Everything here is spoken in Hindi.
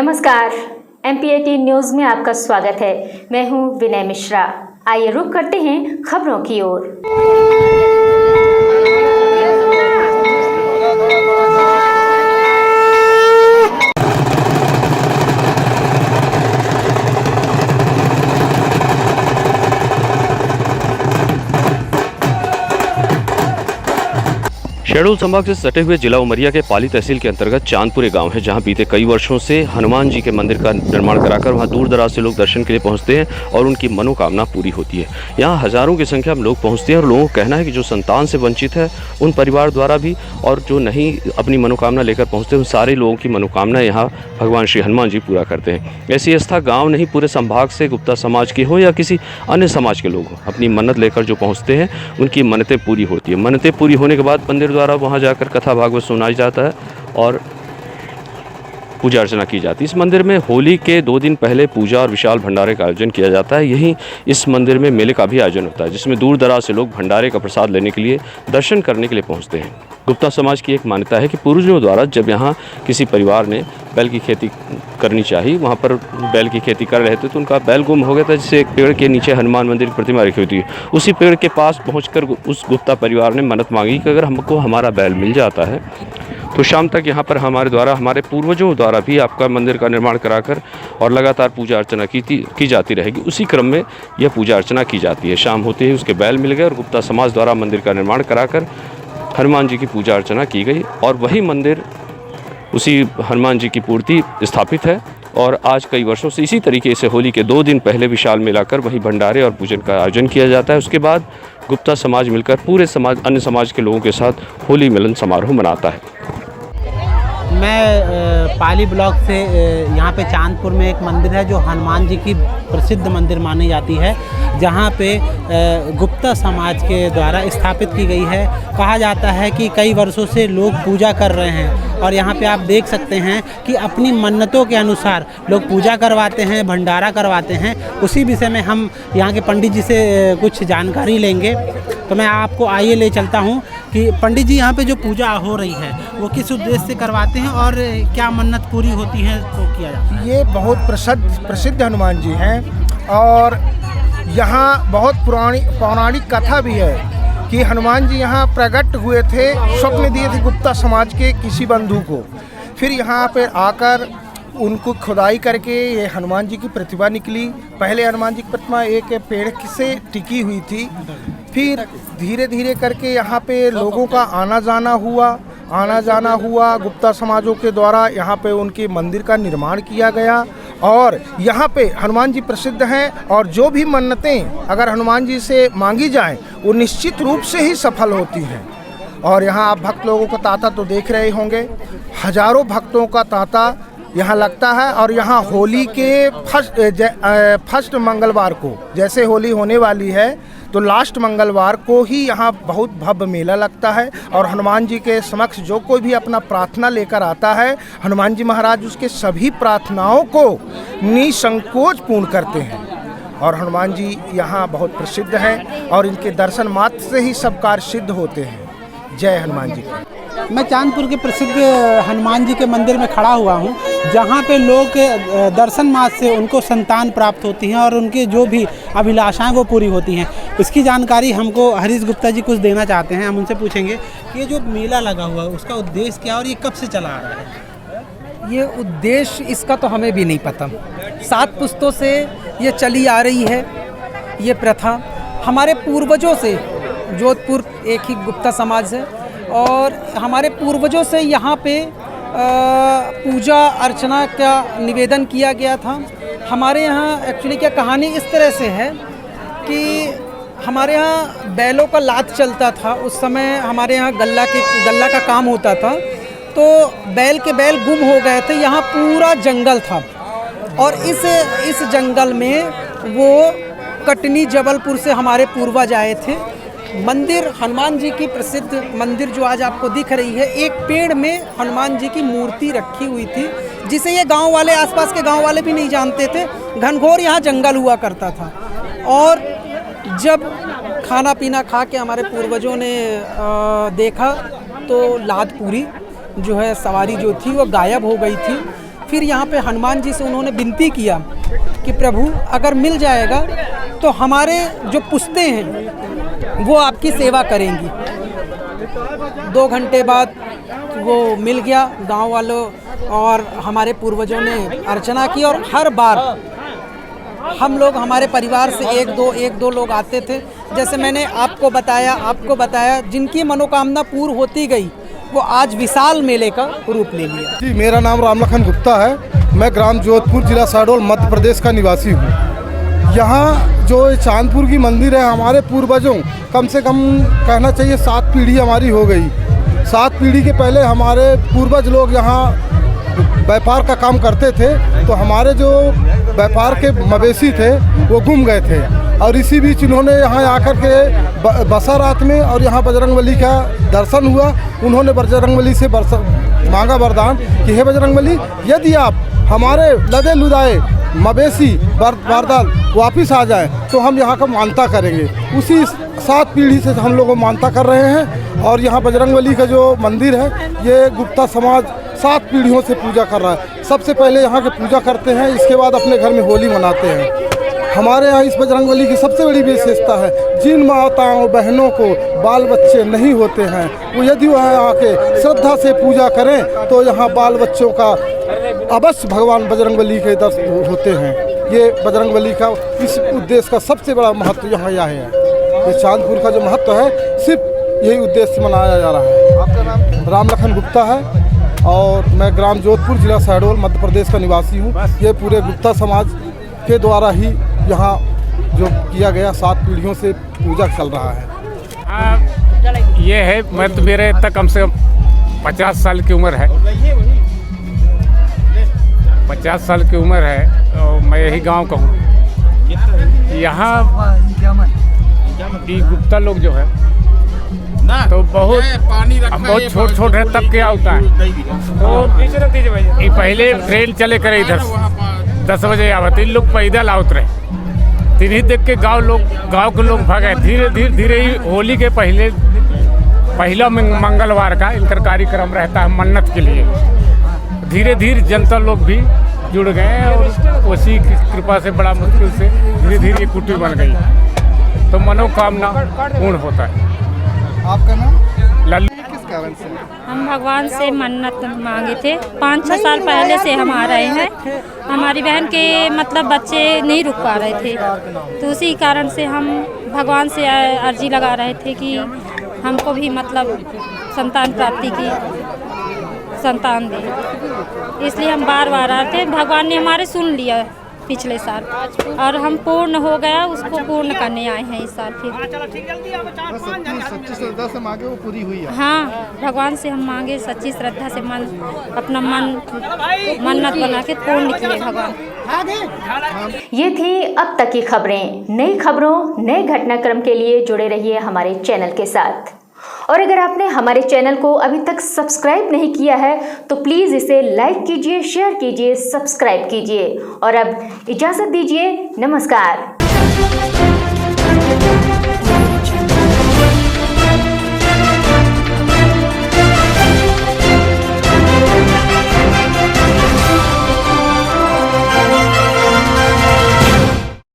नमस्कार, MPAT न्यूज़ में आपका स्वागत है। मैं हूं विनय मिश्रा। आइए रुख करते हैं खबरों की ओर। शहडोल संभाग से सटे हुए जिला उमरिया के पाली तहसील के अंतर्गत चांदपुरे गांव है, जहां बीते कई वर्षों से हनुमान जी के मंदिर का निर्माण कराकर वहां दूर दराज से लोग दर्शन के लिए पहुंचते हैं और उनकी मनोकामना पूरी होती है। यहां हजारों की संख्या में लोग पहुंचते हैं और लोगों का कहना है कि जो संतान से वंचित है उन परिवार द्वारा भी, और जो नहीं अपनी मनोकामना लेकर पहुँचते उन सारे लोगों की मनोकामना यहाँ भगवान श्री हनुमान जी पूरा करते हैं। ऐसी आस्था गाँव नहीं पूरे संभाग से गुप्ता समाज के हो या किसी अन्य समाज के लोग हो, अपनी मन्नत लेकर जो पहुँचते हैं उनकी मन्नतें पूरी होती है। मन्नतें पूरी होने के बाद मंदिर द्वारा वहाँ जाकर कथा भागवत सुनाई जाता है और पूजा अर्चना की जाती है। इस मंदिर में होली के 2 दिन पहले पूजा और विशाल भंडारे का आयोजन किया जाता है। यहीं इस मंदिर में मेले का भी आयोजन होता है, जिसमें दूर दराज से लोग भंडारे का प्रसाद लेने के लिए, दर्शन करने के लिए पहुंचते हैं। गुप्ता समाज की एक मान्यता है कि पूर्वजों द्वारा जब यहाँ किसी परिवार ने बैल की खेती करनी चाहिए, वहाँ पर बैल की खेती कर रहे थे तो उनका बैल गुम हो गया था, जिससे एक पेड़ के नीचे हनुमान मंदिर की प्रतिमा रखी हुई थी। उसी पेड़ के पास पहुँचकर उस गुप्ता परिवार ने मन्नत मांगी कि अगर हमको हमारा बैल मिल जाता है तो शाम तक यहाँ पर हमारे पूर्वजों द्वारा भी आपका मंदिर का निर्माण कराकर और लगातार पूजा अर्चना की जाती रहेगी। उसी क्रम में यह पूजा अर्चना की जाती है। शाम होते ही उसके बैल मिल गए और गुप्ता समाज द्वारा मंदिर का निर्माण कराकर हनुमान जी की पूजा अर्चना की गई और वही मंदिर उसी हनुमान जी की मूर्ति स्थापित है। और आज कई वर्षों से इसी तरीके से होली के 2 दिन पहले विशाल मेला कर वहीं भंडारे और पूजन का आयोजन किया जाता है। उसके बाद गुप्ता समाज मिलकर पूरे समाज, अन्य समाज के लोगों के साथ होली मिलन समारोह मनाता है। मैं पाली ब्लॉक से यहाँ पे चांदपुर में एक मंदिर है जो हनुमान जी की प्रसिद्ध मंदिर मानी जाती है, जहाँ पे गुप्ता समाज के द्वारा स्थापित की गई है। कहा जाता है कि कई वर्षों से लोग पूजा कर रहे हैं और यहाँ पे आप देख सकते हैं कि अपनी मन्नतों के अनुसार लोग पूजा करवाते हैं, भंडारा करवाते हैं। उसी विषय में हम यहाँ के पंडित जी से कुछ जानकारी लेंगे। तो मैं आपको आइए ले चलता हूँ कि पंडित जी यहाँ पे जो पूजा हो रही है वो किस उद्देश्य से करवाते हैं और क्या मन्नत पूरी होती है तो किया जाता है। ये बहुत प्रसिद्ध हनुमान जी हैं और यहाँ बहुत पौराणिक कथा भी है कि हनुमान जी यहाँ प्रकट हुए थे, स्वप्न दिए थे गुप्ता समाज के किसी बंधु को। फिर यहाँ पे आकर उनको खुदाई करके ये हनुमान जी की प्रतिमा निकली। पहले हनुमान जी की प्रतिमा एक पेड़ से टिकी हुई थी, फिर धीरे धीरे करके यहाँ पे लोगों का आना जाना हुआ। गुप्ता समाजों के द्वारा यहाँ पे उनके मंदिर का निर्माण किया गया और यहाँ पे हनुमान जी प्रसिद्ध हैं और जो भी मन्नतें अगर हनुमान जी से मांगी जाएं वो निश्चित रूप से ही सफल होती हैं। और यहाँ आप भक्त लोगों का तांता तो देख रहे होंगे, हजारों भक्तों का तांता यहाँ लगता है। और यहाँ होली के फर्स्ट मंगलवार को, जैसे होली होने वाली है तो लास्ट मंगलवार को ही यहाँ बहुत भव्य मेला लगता है और हनुमान जी के समक्ष जो कोई भी अपना प्रार्थना लेकर आता है, हनुमान जी महाराज उसके सभी प्रार्थनाओं को निसंकोच पूर्ण करते हैं। और हनुमान जी यहाँ बहुत प्रसिद्ध हैं और इनके दर्शन मात्र से ही सब कार्य सिद्ध होते हैं। जय हनुमान जी। मैं चांदपुर के प्रसिद्ध हनुमान जी के मंदिर में खड़ा हुआ हूँ, जहाँ पे लोग दर्शन मात्र से उनको संतान प्राप्त होती हैं और उनकी जो भी अभिलाषाएं वो पूरी होती हैं। इसकी जानकारी हमको हरीश गुप्ता जी कुछ देना चाहते हैं। हम उनसे पूछेंगे कि ये जो मेला लगा हुआ है उसका उद्देश्य क्या और ये कब से चला आ रहा है। ये उद्देश्य इसका तो हमें भी नहीं पता। 7 पुश्तों से ये चली आ रही है। ये प्रथा हमारे पूर्वजों से, जोधपुर एक ही गुप्ता समाज से, और हमारे पूर्वजों से यहाँ पे पूजा अर्चना का निवेदन किया गया था। हमारे यहाँ एक्चुअली क्या कहानी इस तरह से है कि हमारे यहाँ बैलों का लात चलता था। उस समय हमारे यहाँ गल्ला का काम होता था, तो बैल गुम हो गए थे। यहाँ पूरा जंगल था और इस जंगल में वो कटनी जबलपुर से हमारे पूर्वज आए थे। मंदिर हनुमान जी की प्रसिद्ध मंदिर जो आज आपको दिख रही है, एक पेड़ में हनुमान जी की मूर्ति रखी हुई थी, जिसे ये गांव वाले, आसपास के गांव वाले भी नहीं जानते थे। घनघोर यहाँ जंगल हुआ करता था और जब खाना पीना खा के हमारे पूर्वजों ने देखा तो लाद पूरी जो है सवारी जो थी वो गायब हो गई थी। फिर यहाँ पे हनुमान जी से उन्होंने विनती किया कि प्रभु अगर मिल जाएगा तो हमारे जो पुश्तें हैं वो आपकी सेवा करेंगी। 2 घंटे बाद वो मिल गया। गांव वालों और हमारे पूर्वजों ने अर्चना की और हर बार हम लोग हमारे परिवार से एक दो लोग आते थे। जैसे मैंने आपको बताया जिनकी मनोकामना पूर्ण होती गई वो आज विशाल मेले का रूप ले लिया। जी, मेरा नाम रामलखन गुप्ता है। मैं ग्राम जोधपुर, जिला शहडोल, मध्य प्रदेश का निवासी हूँ। यहाँ जो चांदपुर की मंदिर है, हमारे पूर्वजों कम से कम कहना चाहिए 7 पीढ़ी हमारी हो गई। 7 पीढ़ी के पहले हमारे पूर्वज लोग यहाँ व्यापार का काम करते थे, तो हमारे जो व्यापार के मवेशी थे वो गुम गए थे। और इसी बीच इन्होंने यहाँ आकर के बसा रात में और यहाँ बजरंगबली का दर्शन हुआ। उन्होंने बजरंगबली से मांगा वरदान कि हे बजरंगबली, यदि आप हमारे लदे लुदाए मवेशी वारदात वापिस आ जाए तो हम यहाँ का मानता करेंगे। उसी 7 पीढ़ी से हम लोग मानता कर रहे हैं। और यहाँ बजरंगबली का जो मंदिर है, ये गुप्ता समाज 7 पीढ़ियों से पूजा कर रहा है। सबसे पहले यहाँ के पूजा करते हैं, इसके बाद अपने घर में होली मनाते हैं। हमारे यहाँ इस बजरंगबली की सबसे बड़ी विशेषता है, जिन माताओं बहनों को बाल बच्चे नहीं होते हैं, वो यदि वहाँ आके श्रद्धा से पूजा करें तो यहाँ बाल बच्चों का अवश्य भगवान बजरंगबली के दर्शन होते हैं। ये बजरंगबली का इस उद्देश्य का सबसे बड़ा महत्व यहाँ यह है। ये चांदपुर का जो महत्व है, सिर्फ यही उद्देश्य से मनाया जा रहा है। आपका नाम? रामलखन गुप्ता है और मैं ग्राम जोधपुर, जिला शहडोल, मध्य प्रदेश का निवासी हूँ। ये पूरे गुप्ता समाज के द्वारा ही यहाँ जो किया गया 7 पीढ़ियों से पूजा चल रहा है। ये है, मैं तो मेरे तक कम से कम 50 साल की उम्र है। 50 साल की उम्र है और मैं यही गांव का हूँ। यहाँ ये गुप्ता लोग जो है तो बहुत छोट है, तब क्या होता है तो ये पहले ट्रेन चले करे इधर 10 बजे आवत, इन लोग पैदल आवत रहे। तिन्हीं देख के गांव के लोग भागे। धीरे ही होली के पहला मंगलवार का इनका कार्यक्रम रहता है मन्नत के लिए। धीरे जनता लोग भी जुड़ गए और उसी की कृपा से बड़ा मुश्किल से धीरे कुटी बन गई, तो मनोकामना पूर्ण होता है। आपका नाम? लल्लू। किस कारण से? हम भगवान से मन्नत मांगे थे। 5-6 साल पहले से हम आ रहे हैं। हमारी बहन के मतलब बच्चे नहीं रुक पा रहे थे, तो उसी कारण से हम भगवान से अर्जी लगा रहे थे कि हमको भी मतलब संतान प्राप्ति की संतान दे। इसलिए हम बार आते हैं। भगवान ने हमारे सुन लिया पिछले साल और हम पूर्ण हो गया, उसको पूर्ण करने आए हैं इस साल फिर। सच्ची श्रद्धा से मांगे वो पूरी हुई है। हाँ, भगवान से हम मांगे सच्ची श्रद्धा से, अपना मन्नत बना के पूर्ण किए भगवान। ये थी अब तक की खबरें। नई खबरों, नए घटनाक्रम के लिए जुड़े रहिए हमारे चैनल के साथ। और अगर आपने हमारे चैनल को अभी तक सब्सक्राइब नहीं किया है तो प्लीज़ इसे लाइक कीजिए, शेयर कीजिए, सब्सक्राइब कीजिए। और अब इजाज़त दीजिए। नमस्कार।